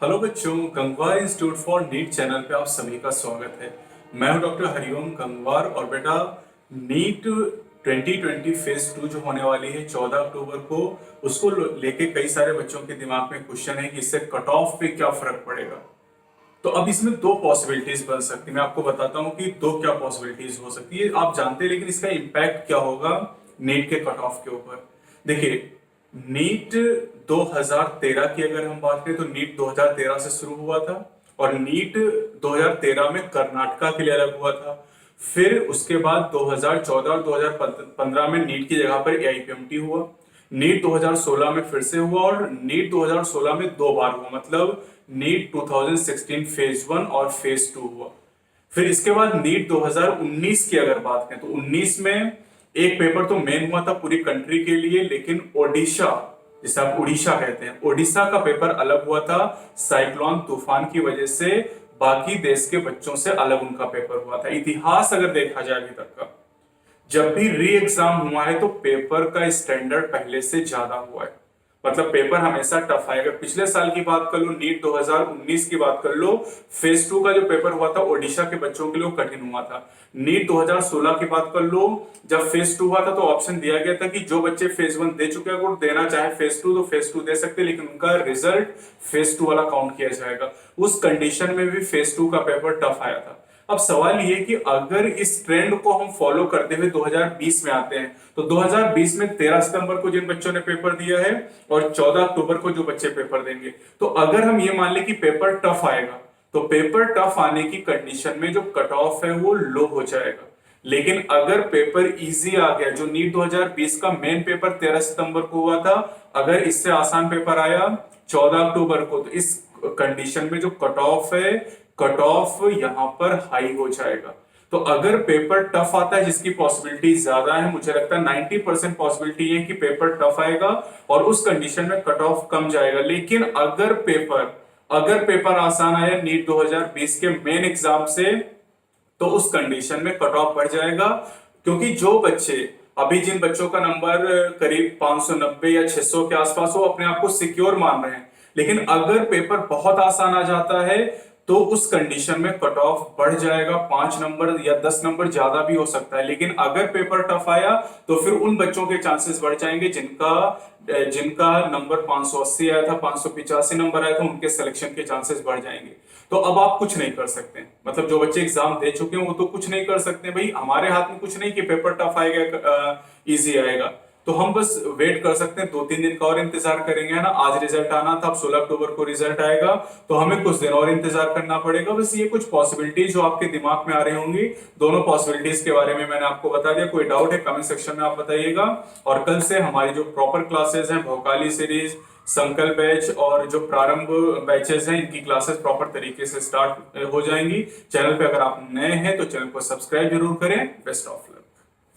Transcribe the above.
Hello बच्चों, Gangwar institute for NEET channel पे आप सभी का स्वागत है। मैं हूं डॉक्टर हरिओम गंगवार और बेटा नीट 2020 फेज 2 जो होने वाली है 14 अक्टूबर को, उसको लेके कई सारे बच्चों के दिमाग में क्वेश्चन है कि इससे कट ऑफ पे क्या फर्क पड़ेगा। तो अब इसमें दो पॉसिबिलिटीज बन सकती है। मैं आपको बताता हूँ कि दो क्या पॉसिबिलिटीज हो सकती है, आप जानते हैं, लेकिन इसका इम्पैक्ट क्या होगा नीट के कट ऑफ के ऊपर। देखिए, नीट 2013 की अगर हम बात करें तो नीट 2013 से शुरू हुआ था और नीट 2013 में कर्नाटका के लिए अलग हुआ था। फिर उसके बाद 2014 और 2015 में नीट की जगह पर एआईपीएमटी हुआ। नीट 2016 में फिर से हुआ और नीट 2016 में दो बार हुआ, मतलब नीट 2016 फेज 1 और फेज 2 हुआ। फिर इसके बाद नीट 2019 की अगर बात करें तो 19 में एक पेपर तो मेन हुआ था पूरी कंट्री के लिए, लेकिन ओडिशा, जिसे आप उड़ीसा कहते हैं, ओडिशा का पेपर अलग हुआ था साइक्लोन तूफान की वजह से। बाकी देश के बच्चों से अलग उनका पेपर हुआ था। इतिहास अगर देखा जाए अभी तक का, जब भी री एग्जाम हुआ है तो पेपर का स्टैंडर्ड पहले से ज्यादा हुआ है, मतलब पेपर हमेशा टफ आएगा। पिछले साल की बात कर लो, नीट 2019 की बात कर लो, फेज 2 का जो पेपर हुआ था ओडिशा के बच्चों के लिए कठिन हुआ था। नीट 2016 की बात कर लो, जब फेज 2 हुआ था तो ऑप्शन दिया गया था कि जो बच्चे फेज 1 दे चुके हैं अगर देना चाहे फेज 2 तो फेज 2 दे सकते, लेकिन उनका रिजल्ट फेज 2 वाला काउंट किया जाएगा। उस कंडीशन में भी फेज 2 का पेपर टफ आया था। अब सवाल ये कि अगर इस ट्रेंड को हम फॉलो करते हुए 2020 में आते हैं तो 2020 में 13 सितंबर को जिन बच्चों ने पेपर दिया है और 14 अक्टूबर को जो बच्चे पेपर देंगे, तो अगर हम ये मान लें कि पेपर टफ आएगा तो पेपर टफ आने की कंडीशन में जो कट ऑफ है वो लो हो जाएगा। लेकिन अगर पेपर इजी आ गया, जो नीट 2020 का मेन पेपर 13 सितंबर को हुआ था, अगर इससे आसान पेपर आया 14 अक्टूबर को, तो इस कंडीशन में जो कट ऑफ है, कट ऑफ यहां पर हाई हो जाएगा। तो अगर पेपर टफ आता है, जिसकी पॉसिबिलिटी ज्यादा है, मुझे लगता है 90% पॉसिबिलिटी है कि पेपर टफ आएगा और उस कंडीशन में कट ऑफ कम जाएगा। लेकिन अगर पेपर आसान आया नीट 2020 के मेन एग्जाम से, तो उस कंडीशन में कट ऑफ बढ़ जाएगा। क्योंकि जो बच्चे अभी, जिन बच्चों का नंबर करीब 590 या 600 के आसपास हो, अपने आप को सिक्योर मान रहे हैं, लेकिन अगर पेपर बहुत आसान आ जाता है तो उस कंडीशन में कट ऑफ बढ़ जाएगा, 5 नंबर या 10 नंबर ज्यादा भी हो सकता है। लेकिन अगर पेपर टफ आया तो फिर उन बच्चों के चांसेस बढ़ जाएंगे जिनका नंबर 580 आया था, 585 नंबर आया था, उनके सिलेक्शन के चांसेस बढ़ जाएंगे। तो अब आप कुछ नहीं कर सकते, मतलब जो बच्चे एग्जाम दे चुके हैं वो तो कुछ नहीं कर सकते भाई, हमारे हाथ में कुछ नहीं कि पेपर टफ आएगा इजी आएगा। तो हम बस वेट कर सकते हैं, 2-3 दिन का और इंतजार करेंगे, है ना। आज रिजल्ट आना था, अब 16 अक्टूबर को रिजल्ट आएगा, तो हमें कुछ दिन और इंतजार करना पड़ेगा। बस ये कुछ पॉसिबिलिटीज जो आपके दिमाग में आ रही होंगी, दोनों पॉसिबिलिटीज के बारे में मैंने आपको बता दिया। कोई डाउट है कमेंट सेक्शन में आप बताइएगा। और कल से हमारी जो प्रॉपर क्लासेस हैं, भौकाली सीरीज, संकल्प बैच और जो प्रारंभ बैचेस हैं, इनकी क्लासेस प्रॉपर तरीके से स्टार्ट हो जाएंगी। चैनल पे अगर आप नए हैं तो चैनल को सब्सक्राइब जरूर करें। Best of luck.